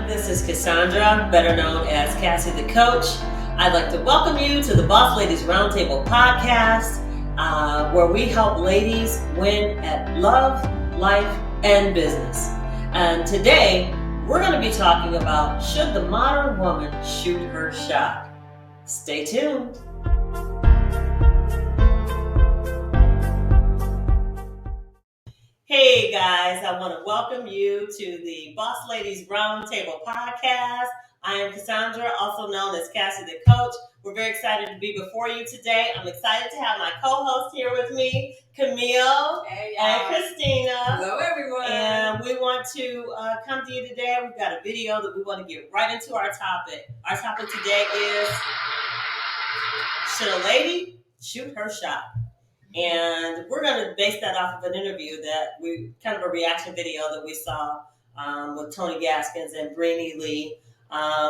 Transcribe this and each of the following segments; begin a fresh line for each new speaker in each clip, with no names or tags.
This is Cassandra, better known as Cassie the Coach. I'd like to welcome you to the Boss Ladies Roundtable podcast, where we help ladies win at love, life, and business. And today, we're going to be talking about, should the modern woman shoot her shot? Stay tuned. Hey guys, I want to welcome you to the Boss Ladies Roundtable podcast. I am Cassandra, also known as Cassie the Coach. We're very excited to be before you today. I'm excited to have my co-host here with me, Camille and Christina.
Hello, everyone.
And we want to come to you today. We've got a video that we want to get right into our topic. Our topic today is, should a lady shoot her shot? And we're going to base that off of an interview that we kind of a reaction video that we saw with Tony Gaskins and Brainy Lee,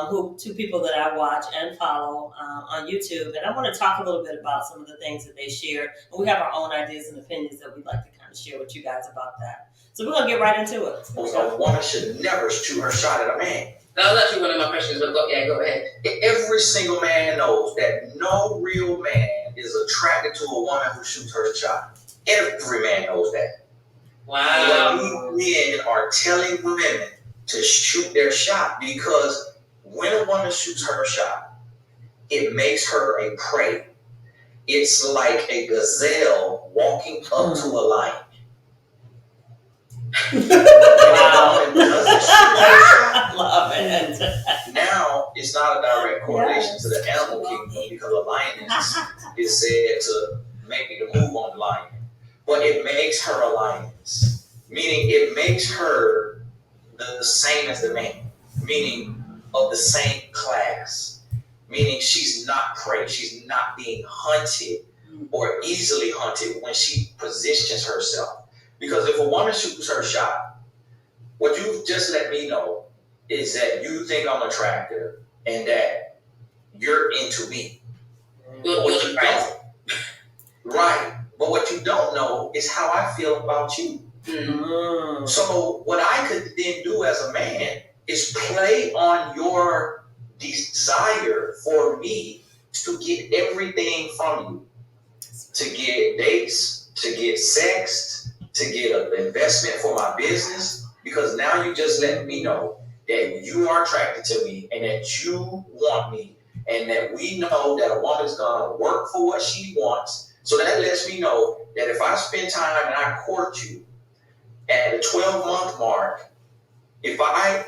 who two people that I watch and follow on YouTube. And I want to talk a little bit about some of the things that they shared. And we have our own ideas and opinions that we'd like to kind of share with you guys about that. So we're going to get right into it.
A woman should never shoot her shot at a man.
That was actually one of my questions, but go ahead.
Every single man knows that no real man is attracted to a woman who shoots her shot. Every man knows that.
Wow.
Men are telling women to shoot their shot because when a woman shoots her shot, it makes her a prey. It's like a gazelle walking up to a lion.
Wow. I love it.
Now, it's not a direct correlation to the animal kingdom because a lioness is said to make the move on the lion. But it makes her a lioness, meaning it makes her the same as the man, meaning of the same class, meaning she's not prey, she's not being hunted or easily hunted when she positions herself. Because if a woman shoots her shot, what you've just let me know is that you think I'm attractive and that you're into me. What you don't, right. But what you don't know is how I feel about you. Mm-hmm. So what I could then do as a man is play on your desire for me to get everything from you. To get dates, to get sex, to get an investment for my business, because now you just let me know that you are attracted to me and that you want me and that we know that a woman's gonna work for what she wants. So that lets me know that if I spend time and I court you at the 12-month mark, if I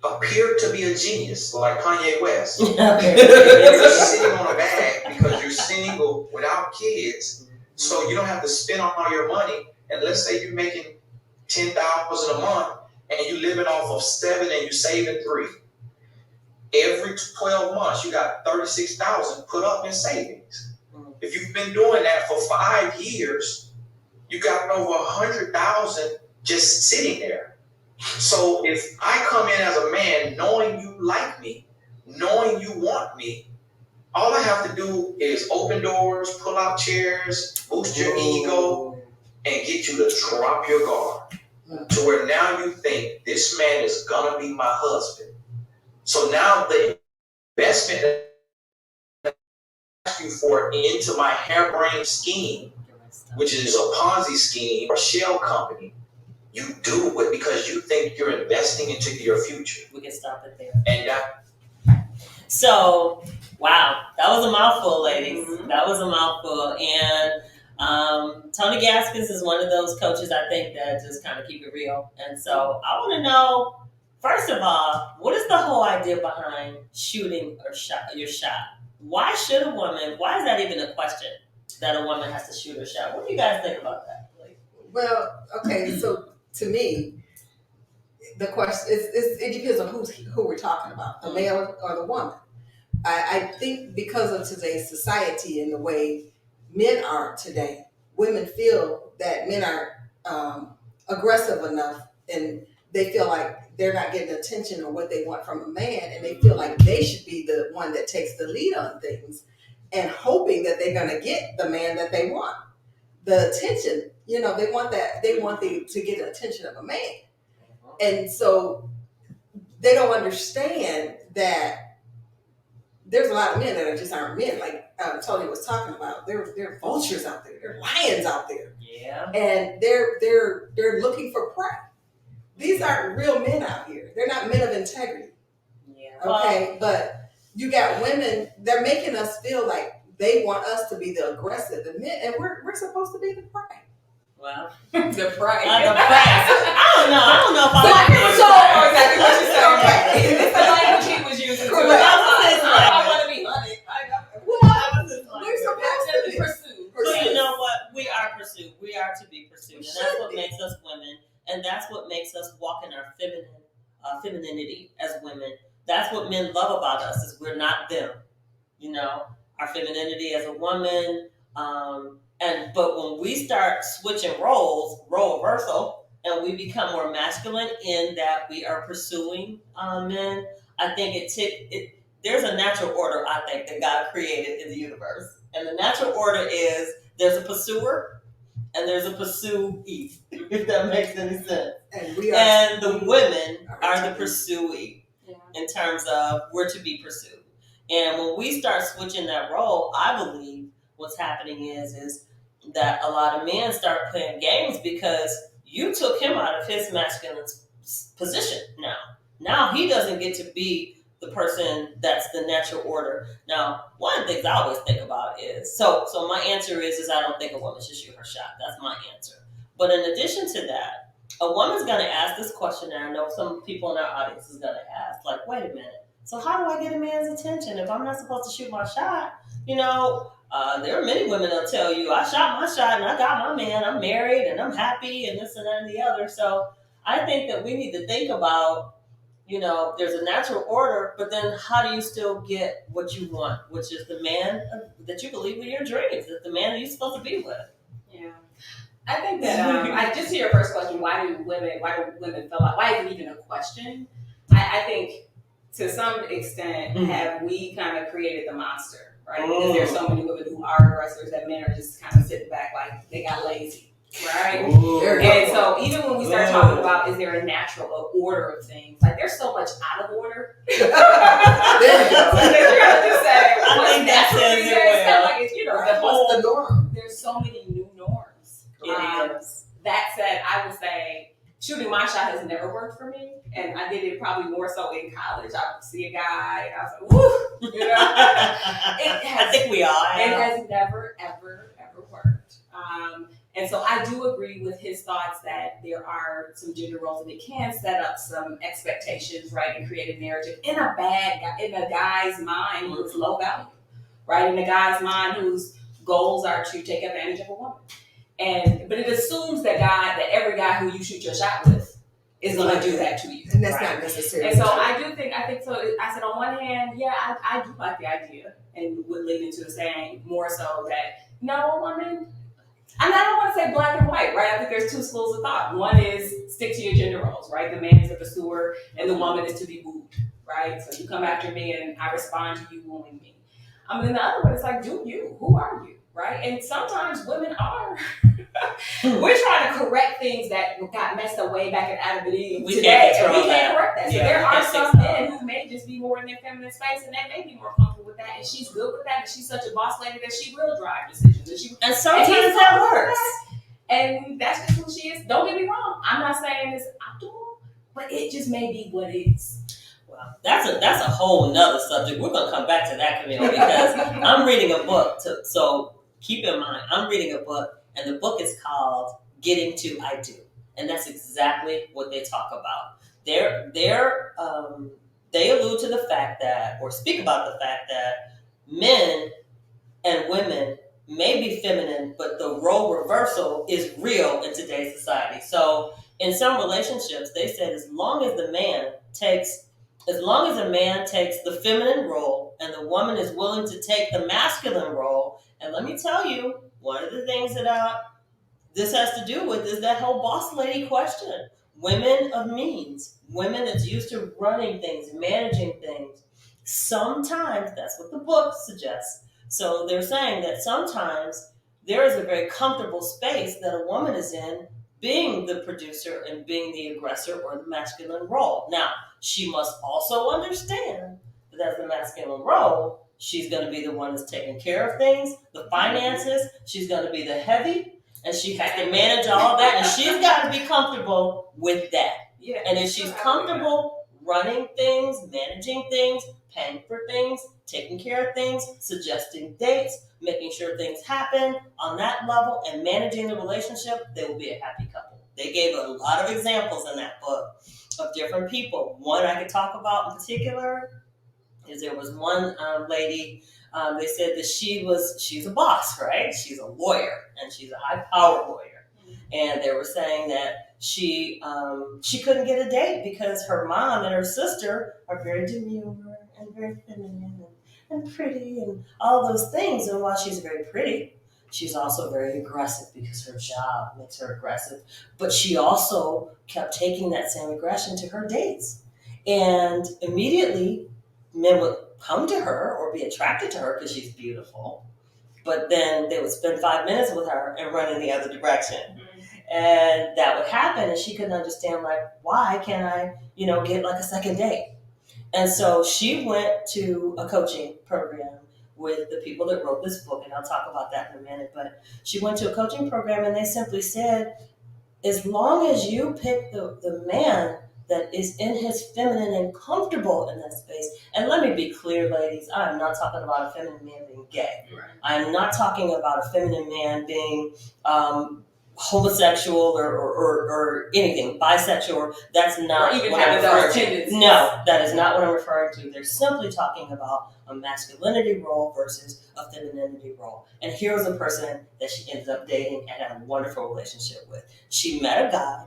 appear to be a genius like Kanye West, you're sitting on a bag because you're single without kids, so you don't have to spend all your money. And let's say you're making $10,000 a month and you're living off of 7 and you're saving 3. Every 12 months, you got $36,000 put up in savings. If you've been doing that for 5 years, you got over $100,000 just sitting there. So if I come in as a man knowing you like me, knowing you want me, all I have to do is open doors, pull out chairs, boost your ego, and get you to drop your guard to where now you think this man is gonna be my husband. So now the investment that I ask you for into my harebrained scheme, which is a Ponzi scheme or shell company, you do it because you think you're investing into your future.
We can stop it there.
And
so, wow, that was a mouthful, ladies. Mm-hmm. That was a mouthful. And Tony Gaskins is one of those coaches, I think, that just kind of keep it real. And so I want to know, first of all, what is the whole idea behind shooting your shot? Why should a woman, why is that even a question that a woman has to shoot her shot? What do you guys think about that?
Well, okay, so to me, the question it depends on who we're talking about, the male or the woman. I think because of today's society and the way men are today, women feel that men are aggressive enough and they feel like they're not getting attention on what they want from a man, and they feel like they should be the one that takes the lead on things and hoping that they're going to get the man that they want. The attention, they want that, to get the attention of a man. And so they don't understand that there's a lot of men that just aren't men. Like Tony was talking about, there are vultures out there, there are lions out there,
Yeah.
and they're looking for prey. These aren't real men out here. They're not men of integrity.
Yeah.
Okay, but you got women. They're making us feel like they want us to be the aggressive, and we're supposed to be the prey.
Well,
The prey.
the prey. I don't know if I
So exactly what you said. Okay, it's the language he was using. Too.
Correct.
I want to be hunted.
We're supposed to be
pursued.
So you know what? We are pursued. We are to be pursued, and that's what makes us women, and that's what makes us walk in our femininity as women. That's what men love about us is we're not them. You know, our femininity as a woman. But when we start switching role reversal, and we become more masculine in that we are pursuing men, I think there's a natural order, I think, that God created in the universe. And the natural order is there's a pursuer and there's a pursuee, if that makes any sense. And the women are the pursuee in terms of we're to be pursued. And when we start switching that role, I believe what's happening is that a lot of men start playing games because you took him out of his masculine position now. Now he doesn't get to be the person that's the natural order. Now, one of the things I always think about is, so my answer is I don't think a woman should shoot her shot. That's my answer. But in addition to that, a woman's going to ask this question, and I know some people in our audience is going to ask, like, wait a minute. So how do I get a man's attention if I'm not supposed to shoot my shot? You know, there are many women that'll tell you, I shot my shot and I got my man, I'm married and I'm happy and this and that and the other. So I think that we need to think about, you know, there's a natural order, but then how do you still get what you want, which is the man that you believe in your dreams, that the man that you're supposed to be with.
Yeah. I think that, just to your first question, why do women feel like, why is it even a question? I think to some extent, have we kind of created the monster, right? Because there's so many women who are aggressors that men are just kind of sitting back like they got lazy, right? And so even when we start talking about is there a natural order of things, like there's so much out of order. There you go. Like you're gonna just say, what's natural these days? It's kind of like it's, you know,
what's the norm?
There's so many new norms. That said, I would say shooting my shot has never worked for me, and I did it probably more so in college. I would see a guy, and I was like, "Woo!" You know,
I think we all.
It has never, ever, ever worked. And so I do agree with his thoughts that there are some gender roles, and it can set up some expectations, right, and create a narrative in a guy's mind who's low value, right, in a guy's mind whose goals are to take advantage of a woman. But it assumes that every guy who you shoot your shot with is going to do that to you.
And that's not necessary.
And so I think so. I said on one hand, yeah, I do like the idea and would lead into saying more so that, no, a woman, and I don't want to say black and white, right? I think there's two schools of thought. One is stick to your gender roles, right? The man is a pursuer and the woman is to be wooed, right? So you come after me and I respond to you wooing me. Then the other one is like, do you? Who are you? Right? And sometimes women are. We're trying to correct things that got messed up way back in Adam and Eve today, and we can't correct that. So there are some men who may just be more in their feminine space, and they may be more comfortable with that, and she's good with that, and she's such a boss lady that she will drive decisions. And
sometimes that works.
And that's just who she is. Don't get me wrong. I'm not saying it's optimal, but it just may be what it is.
Well, that's a whole nother subject. We're gonna come back to that, Camille, because I'm reading a book. So keep in mind, I'm reading a book, and the book is called Getting to I Do, and that's exactly what they talk about. They allude to the fact that, or speak about the fact that men and women may be feminine, but the role reversal is real in today's society. So in some relationships, they said as long as a man takes the feminine role and the woman is willing to take the masculine role, and let me tell you, one of the things that this has to do with is that whole boss lady question. Women of means, women that's used to running things, managing things. Sometimes, that's what the book suggests. So they're saying that sometimes there is a very comfortable space that a woman is in being the producer and being the aggressor or the masculine role. Now, she must also understand that as the masculine role, she's going to be the one that's taking care of things, the finances. She's going to be the heavy, and she has to manage all of that, and she's got to be comfortable with that.
Yeah.
And if she's comfortable running things, managing things, paying for things, taking care of things, suggesting dates, making sure things happen on that level, and managing the relationship, they will be a happy couple. They gave a lot of examples in that book of different people. One I could talk about in particular is there was one lady. They said that she's a boss, right? She's a lawyer, and she's a high-powered lawyer. And they were saying that she couldn't get a date because her mom and her sister are very demure and very feminine and pretty and all those things. And while she's very pretty, she's also very aggressive because her job makes her aggressive. But she also kept taking that same aggression to her dates. And immediately, men would come to her or be attracted to her because she's beautiful. But then they would spend 5 minutes with her and run in the other direction. And that would happen, and she couldn't understand, like, why can't I, get like a second date? And so she went to a coaching program with the people that wrote this book, and I'll talk about that in a minute. But she went to a coaching program, and they simply said, as long as you pick the man that is in his feminine and comfortable in that space. And let me be clear, ladies, I'm not talking about a feminine man being gay.
Right.
I'm not talking about a feminine man being homosexual or anything, bisexual. That's not
or even
what I'm
having
referring
those
to.
tendencies.
No, that is not what I'm referring to. They're simply talking about a masculinity role versus a femininity role. And here's a person that she ended up dating and had a wonderful relationship with. She met a guy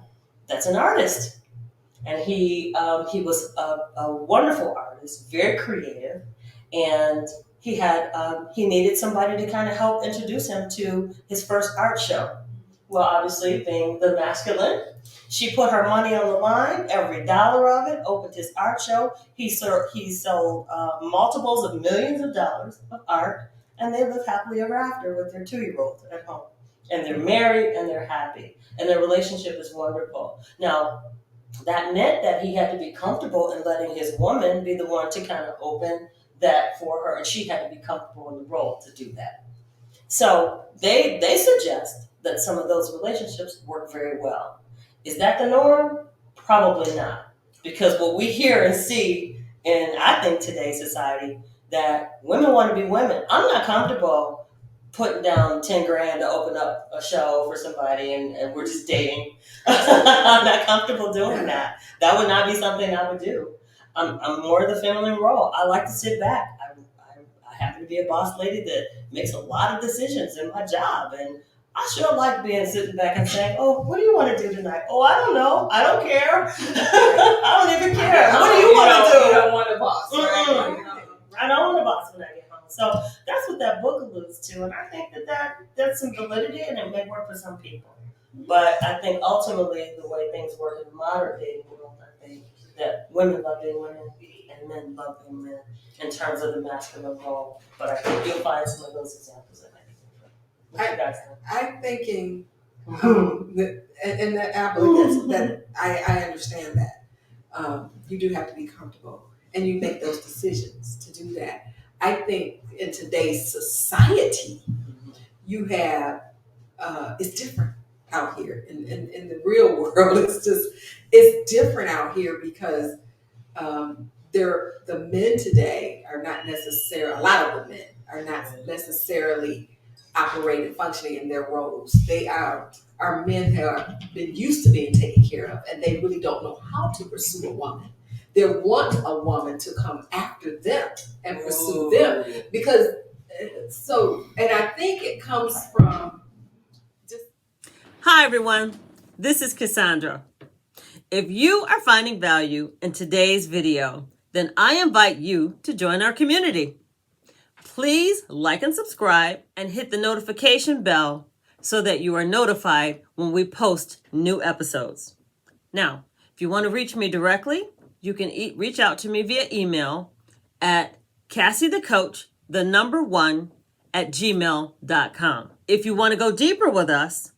that's an artist. And he was a wonderful artist, very creative, and he needed somebody to kind of help introduce him to his first art show. Well, obviously, being the masculine, she put her money on the line, every dollar of it, opened his art show. He sold multiples of millions of dollars of art, and they live happily ever after with their 2-year-old at home. And they're married, and they're happy, and their relationship is wonderful. Now, that meant that he had to be comfortable in letting his woman be the one to kind of open that for her, and she had to be comfortable in the role to do that. So they suggest that some of those relationships work very well. Is that the norm? Probably not. Because what we hear and see in, I think, today's society, that women want to be women. I'm not comfortable putting down 10 grand to open up a show for somebody and we're just dating. I'm not comfortable doing that. That would not be something I would do. I'm more the feminine role. I like to sit back. I happen to be a boss lady that makes a lot of decisions in my job, and I sure like sitting back and saying, "Oh, what do you want to do tonight?" "Oh, I don't know. I don't care. I don't even care. What do you want to do?"
You don't want a boss. Right?
I don't want a boss when I get home. So that's what that book alludes to, and I think that's some validity, and it may work for some people. But I think ultimately the way things work in the modern dating world, I think that women love being women and men love being men in terms of the masculine role. But I think you'll find some of those examples that might be different. What you guys think?
I'm thinking that, and that applicants, that I understand that. You do have to be comfortable, and you make those decisions to do that. I think in today's society, you have, it's different out here. In the real world, it's different out here because the men today are not necessarily, a lot of the men are not necessarily operating, functioning in their roles. They are men who have been used to being taken care of, and they really don't know how to pursue a woman. They want a woman to come after them and pursue them because and I think it comes from just.
Hi, everyone. This is Cassandra. If you are finding value in today's video, then I invite you to join our community. Please like and subscribe and hit the notification bell so that you are notified when we post new episodes. Now, if you want to reach me directly, you can reach out to me via email at CassieTheCoach1@gmail.com. If you want to go deeper with us,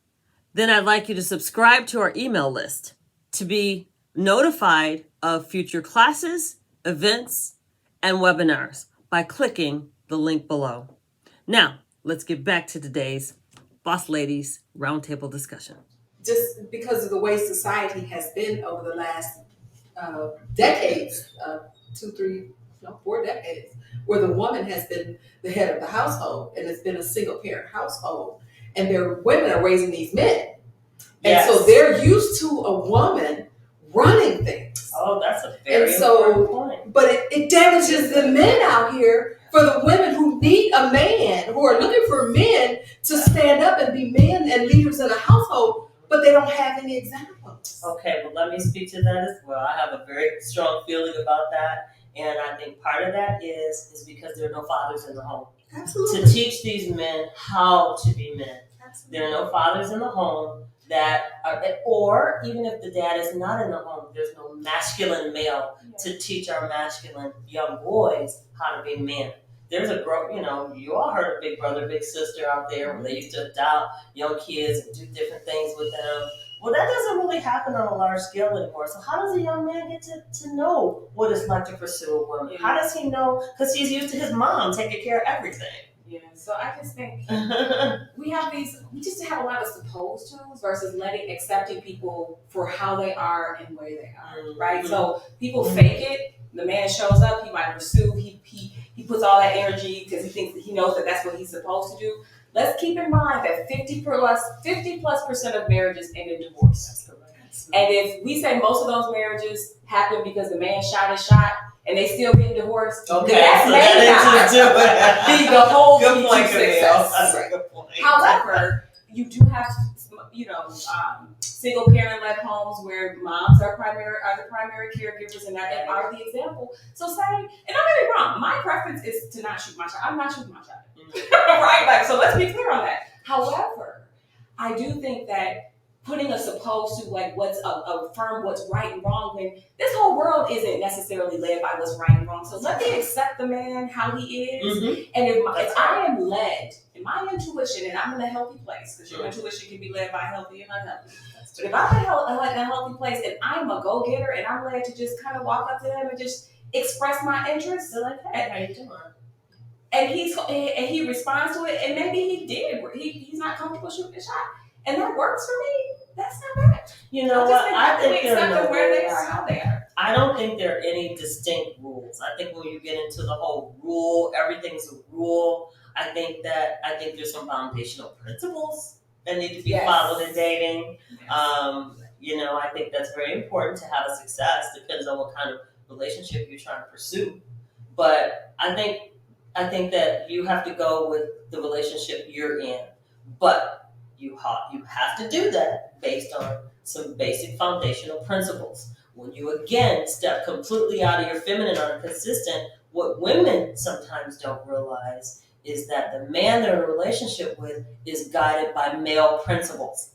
then I'd like you to subscribe to our email list to be notified of future classes, events, and webinars by clicking the link below. Now, let's get back to today's Boss Ladies Roundtable Discussion.
Just because of the way society has been over the last decades, 4 decades, where the woman has been the head of the household and it's been a single parent household, and their women are raising these men.
Yes.
And so they're used to a woman running things.
Oh, that's a very important point.
But it damages the men out here for the women who need a man, who are looking for men to stand up and be men and leaders in a household, but they don't have any examples.
Okay, well, let me speak to that as well. I have a very strong feeling about that. And I think part of that is because there are no fathers in the home.
Absolutely.
To teach these men how to be men.
Absolutely.
There are no fathers in the home that are, or even if the dad is not in the home, there's no masculine male to teach our masculine young boys how to be men. There's a you all heard of Big Brother, Big Sister out there where they used to adopt young kids and do different things with them. Well, that doesn't really happen on a large scale anymore. So how does a young man get to know what it's like to pursue a woman?
Yeah.
How does he know? Because he's used to his mom taking care of everything.
Yeah, so I just think we just have a lot of supposed to versus accepting people for how they are and where they are, right? So people fake it. The man shows up, he might pursue, he puts all that energy because he thinks that he knows that that's what he's supposed to do. Let's keep in mind that 50+% of marriages end in divorce. And if we say most of those marriages happen because the man shot his shot and they still get divorced,
okay,
that's
so that
maybe the whole
good point,
success.
That's a good point.
However, you do have, single parent-led homes where moms are the primary caregivers and that are the example. So say, and don't get me wrong, my preference is to not shoot my shot. I'm not shooting my shot. Right? So let's be clear on that. However, I do think that putting us opposed to what's affirm what's right and wrong when this whole world isn't necessarily led by what's right and wrong. So let me accept the man how he is. And if I am led in my intuition and I'm in a healthy place, because your intuition can be led by healthy and unhealthy. But if I'm in a healthy place and I'm a go-getter and I'm led to just kind of walk up to him and just express my interest,
So like, hey, how you doing?
and he responds to it, and maybe he's not comfortable shooting a shot, and that works for me. That's not bad.
You know what? I think
we accept them where they are, how they are.
I don't think there are any distinct rules. I think when you get into the whole rule, everything's a rule. I think there's some foundational principles that need to be followed in dating. I think that's very important to have a success. Depends on what kind of relationship you're trying to pursue. But I think that you have to go with the relationship you're in. But you have to do that based on some basic foundational principles. When you again step completely out of your feminine or consistent, what women sometimes don't realize is that the man they're in a relationship with is guided by male principles.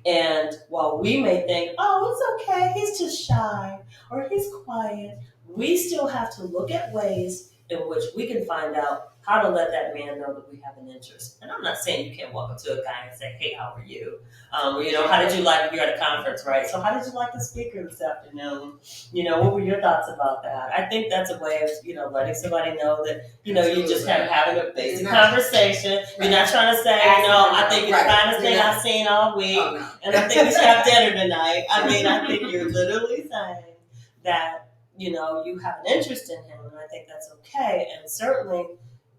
And while we may think, oh, it's okay, he's just shy or he's quiet, we still have to look at ways in which we can find out how to let that man know that we have an interest. And I'm not saying you can't walk up to a guy and say, hey, how are you? How did you like, you're at a conference, right? So how did you like the speaker this afternoon? What were your thoughts about that? I think that's a way of, letting somebody know that, you're just kind of having a basic conversation. Right. You're not trying to say, I think it's the finest thing I've seen all week. Oh, no. And I think we should have dinner tonight. I think you're literally saying that, you have an interest in him, and I think that's okay. And certainly,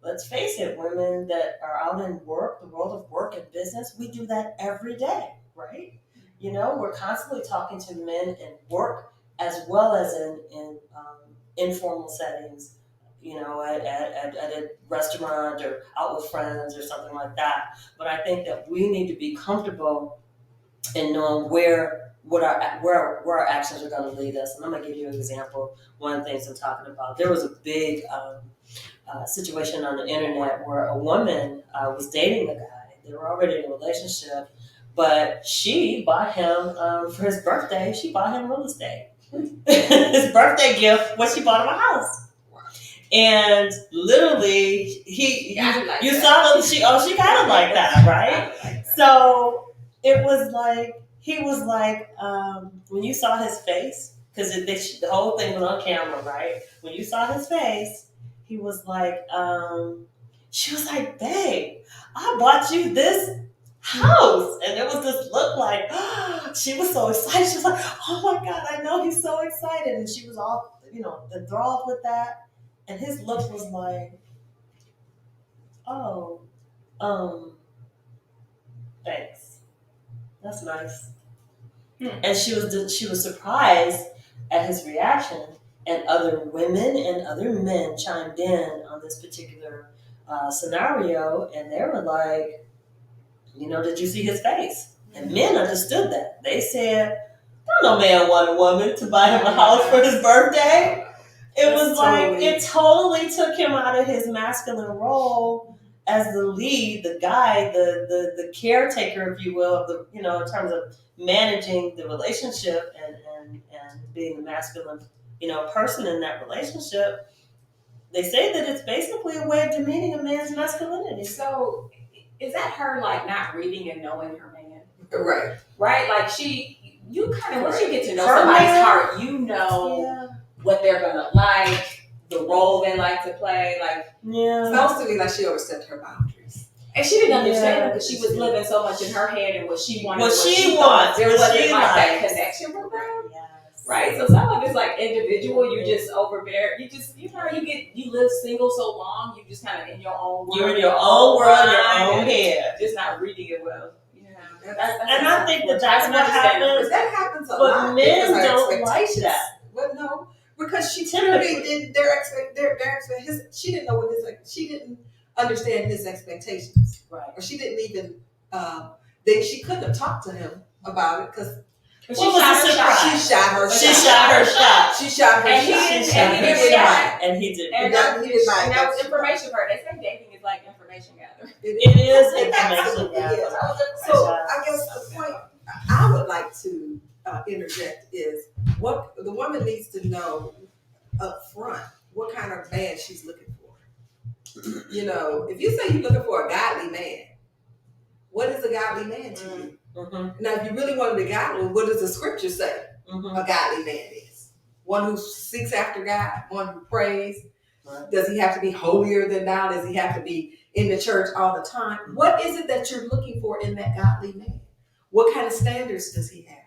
let's face it, women that are out in work, the world of work and business, we do that every day, right? We're constantly talking to men in work as well as in informal settings, at a restaurant or out with friends or something like that. But I think that we need to be comfortable in knowing where our actions are going to lead us. And I'm going to give you an example. One of the things I'm talking about, there was a big situation on the internet where a woman was dating a guy. They were already in a relationship, but she bought him, for his birthday, she bought him real estate. His birthday gift was she bought him a house. And literally, she kind of like that, right? So it was like, he was like, when you saw his face, because the whole thing was on camera, right? When you saw his face, he was like, she was like, babe, I bought you this house. And there was this look like, she was so excited. She was like, oh my God, I know he's so excited. And she was all, enthralled with that. And his look was like, oh, thanks. That's nice. And she was surprised at his reaction, and other women and other men chimed in on this particular scenario, and they were like, did you see his face? And men understood that. They said, no man want a woman to buy him a house for his birthday. It was like, it totally took him out of his masculine role as the lead, the guy, the caretaker, if you will, of the, in terms of managing the relationship and being the masculine, person in that relationship. They say that it's basically a way of demeaning a man's masculinity.
So is that her like not reading and knowing her man?
Right.
Right? Like you kind of, once you get to know
Her
somebody's
man,
heart, you know what they're gonna like, the role they like to play. Like,
it sounds to me like she overstepped her boundaries.
and she didn't understand it because she was living so much in her head and what she wanted.
What she
thought.
wants.
There
what
wasn't
she
like that
likes.
connection with them.
Yes.
Right? So some of it's like individual, you just overbear. You just, you live single so long, you just kind of in your own world.
You're in your own world, your own
and
head.
just not reading it well.
And I think that's what happens.
But that happens a
But
lot.
men
because our
don't like
expectations-
that.
Well, no, because she
Typically.
clearly did she didn't know what she didn't understand his expectations,
Right.
or she didn't even. She couldn't have talked to him about it because
But
What was the surprise?
she shot her.
She shot her shot.
She shot her
And he
shot.
didn't-
She
and
shot
he
her
didn't
shot.
react.
And he did.
And
He didn't buy
and
it.
that was information for her. They say dating is like information gathering.
It is
It
information
absolutely
gathering.
is. So I guess the point I would like to interject is what the woman needs to know up front what kind of man she's looking for. If you say you're looking for a godly man, what is a godly man to you?
Mm-hmm.
Now, if you really want to be godly, what does the scripture say
Mm-hmm.
a godly man is? One who seeks after God, one who prays.
Right.
Does he have to be holier than thou? Does he have to be in the church all the time? What is it that you're looking for in that godly man? What kind of standards does he have?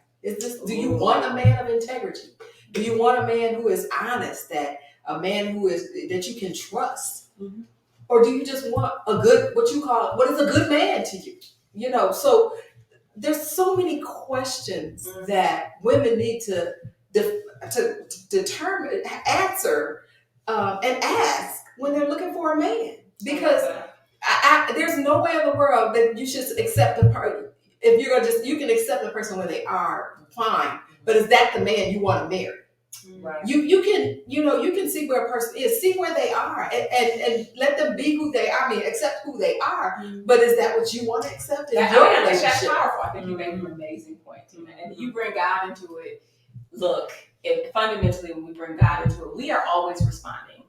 Do you want a man of integrity? Do you want a man who is honest, a man that you can trust?
Mm-hmm.
Or do you just want what is a good man to you? So there's so many questions that women need to determine, answer, and ask when they're looking for a man. Because there's no way in the world that you should accept a person. If you're gonna you can accept a person where they are, fine. But is that the man you want to marry?
Right.
You can see where a person is, see where they are, and let them be who they are. I mean, accept who they are. But is that what you want to accept in your
I think
relationship?
that's powerful. I think you make an amazing point, Tina. And you bring God into it. Look, fundamentally, when we bring God into it, we are always responding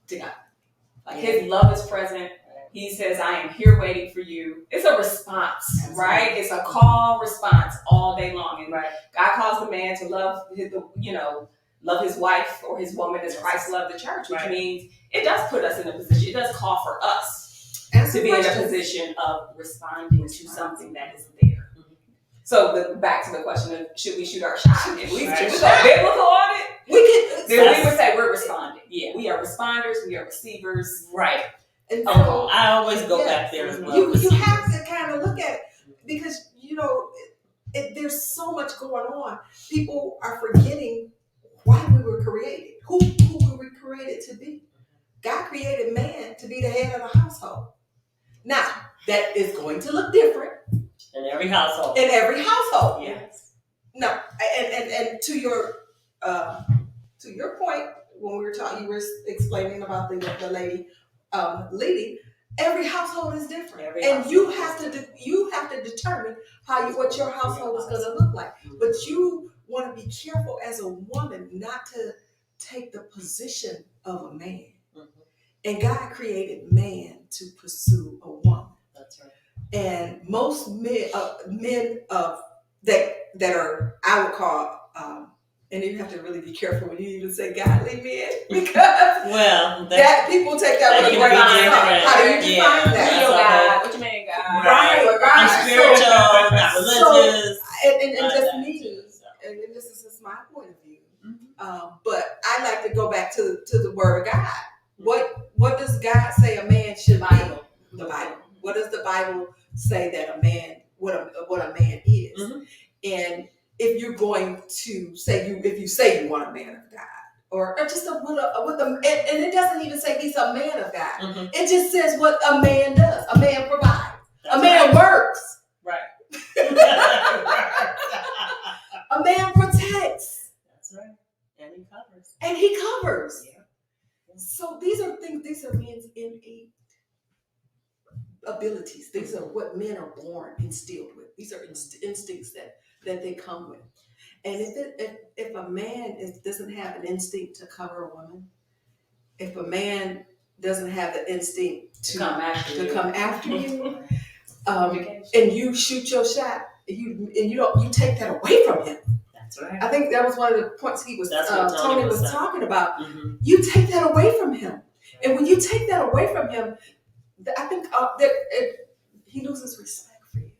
to God. Like His love is present. He says, I am here waiting for you. It's a response, right? It's a call response all day long. And God calls the man to love his wife or his woman as Christ loved the church, which means it does put us in a position. It does call for us to be in a position of responding to something that is there. So back to the question of should we shoot our shot? If we go biblical on it, then we would say we're responding. Yeah, we are responders. We are receivers.
Right.
And so,
I always go back there as well.
You have to kind of look at it because there's so much going on. People are forgetting why we were created, who we were created to be. God created man to be the head of the household. Now that is going to look different
in every household.
Yes. No, and to your point when we were talking, you were explaining about the lady. Leading, every household is different, you have to determine what your household is going to look like. But you want to be careful as a woman not to take the position of a man. And God created man to pursue a woman.
That's right.
And most men that are I would call And you have to really be careful when you even say godly men, because
Well,
that people take that
that
with a
can
grain of
be
salt.
different.
How do you define
Yeah.
that?
Real
That's a whole-
God. What you mean, God?
Right.
I'm spiritual, not religious.
And
Like
just
that,
me,
too, so.
and this is just my point of view. But I like to go back to the Word of God. What does God say a man should be? The Bible. What does the Bible say that a man, what a man is?
Mhm.
And if you're going to say if you say you want a man of God, or just and it doesn't even say he's a man of God.
Mhm.
It just says what a man does. A man provides.
That's
a man
right.
works.
Right.
A man protects.
That's right. And he covers.
And he covers.
Yeah.
So these are men's innate abilities. These are what men are born instilled with. These are instincts that they come with. And if a man doesn't have an instinct to cover a woman, if a man doesn't have the instinct to come after you, and you shoot your shot, you take that away from him.
That's right.
I think that was one of the points Tony was talking about.
Mm-hmm.
You take that away from him, and when you take that away from him, I think he loses respect for you.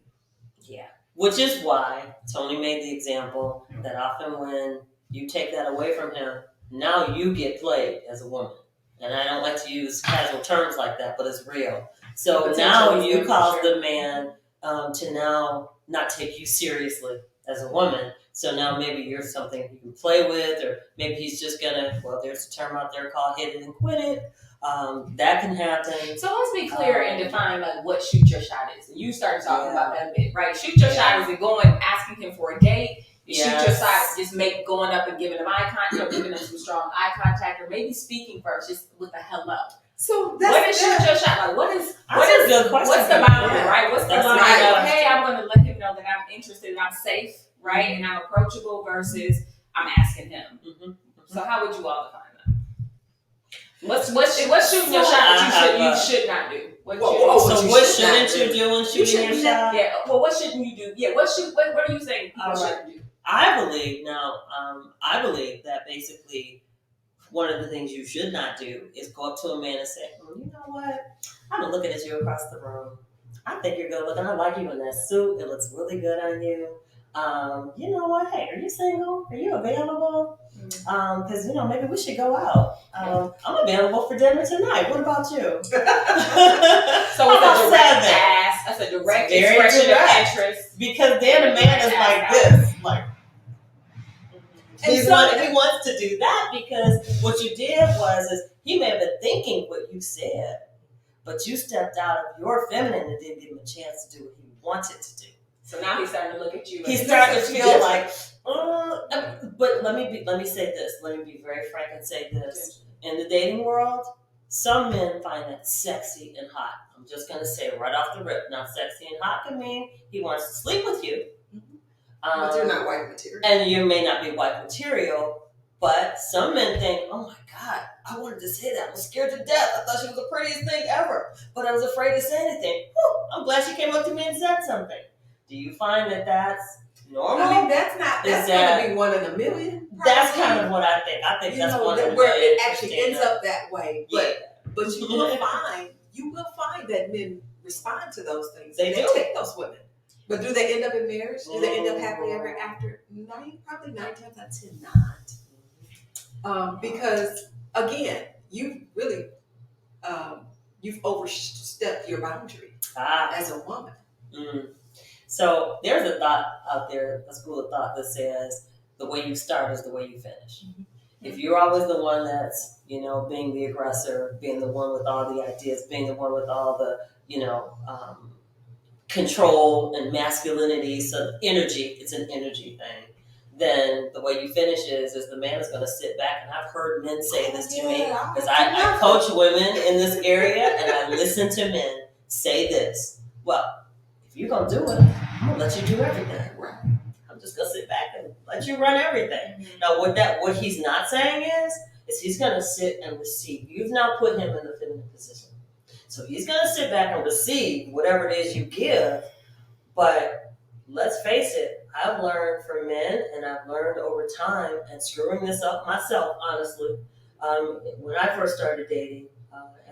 Yeah. Which is why Tony made the example that often when you take that away from him, now you get played as a woman. And I don't like to use casual terms like that, but it's real. So now you cause the man to now not take you seriously as a woman. So now maybe you're something you can play with, or maybe he's just gonna, there's a term out there called hit it and quit it. That can happen.
So let's be clear and define like what shoot your shot is. And you started talking about that a bit, right? Shoot your shot is it going asking him for a date. Shoot your shot just going up and giving him eye contact, or giving him some strong eye contact, or maybe speaking first, just with a hello.
So
what is shoot your shot? Like what is
a good question.
What's the boundary, right? What's the
That's
line
right.
of, hey, I'm gonna let him know that I'm interested and I'm safe, right? And I'm approachable versus I'm asking him.
Mm-hmm.
So how would you all define that? What's shooting your shot that you should not do?
What shouldn't you do when shooting your shot?
Yeah. Well, what shouldn't you do? Yeah. What are you saying people shouldn't do?
I believe that basically one of the things you should not do is go up to a man and say, you know what? I've been looking at you across the room. I think you're good looking. I like you in that suit. It looks really good on you. You know what? Hey, are you single? Are you available? Because, maybe we should go out. I'm available for dinner tonight. What about you?
So it's a direct ask. That's a direct expression of interest.
Because then a man is like this. Like, he wants to do that because what you did is he may have been thinking what you said, but you stepped out of your feminine and didn't give him a chance to do what he wanted to do.
So now he's starting to look at you.
He's starting to feel like, but let me say this. Let me be very frank and say this. In the dating world, some men find that sexy and hot. I'm just going to say it right off the rip. Now, sexy and hot can mean he wants to sleep with you.
But you're not white material.
And you may not be white material, but some men think, oh my God, I wanted to say that. I was scared to death. I thought she was the prettiest thing ever, but I was afraid to say anything. Whew, I'm glad she came up to me and said something. Do you find that that's normal?
I mean, that's going to be one in a million. Probably.
That's kind of what I think. I think that's one in a million.
Where it actually ends up that way. But you will find that men respond to those things. They take those women. But do they end up in marriage? Do they end up happily ever after? Probably 9 times out of 10 not. Because again, you've really you've overstepped your boundary as a woman.
Mm. So there's a thought out there, a school of thought that says the way you start is the way you finish. Mm-hmm. If you're always the one that's, being the aggressor, being the one with all the ideas, being the one with all the, control and masculinity, so energy, it's an energy thing, then the way you finish is the man is going to sit back, and I've heard men say this to me, because I coach women in this area, and I listen to men say this, well, if you're going to do it, I'm going to let you do everything. I'm just going to sit back and let you run everything. Mm-hmm. Now, what he's not saying is he's going to sit and receive. You've now put him in the feminine position. So he's going to sit back and receive whatever it is you give, but let's face it, I've learned from men, and I've learned over time, and screwing this up myself, honestly. When I first started dating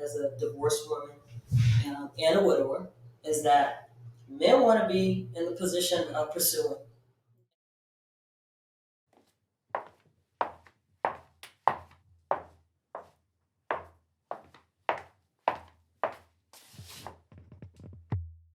as a divorced woman and a widower, is that men want to be in the position of pursuing.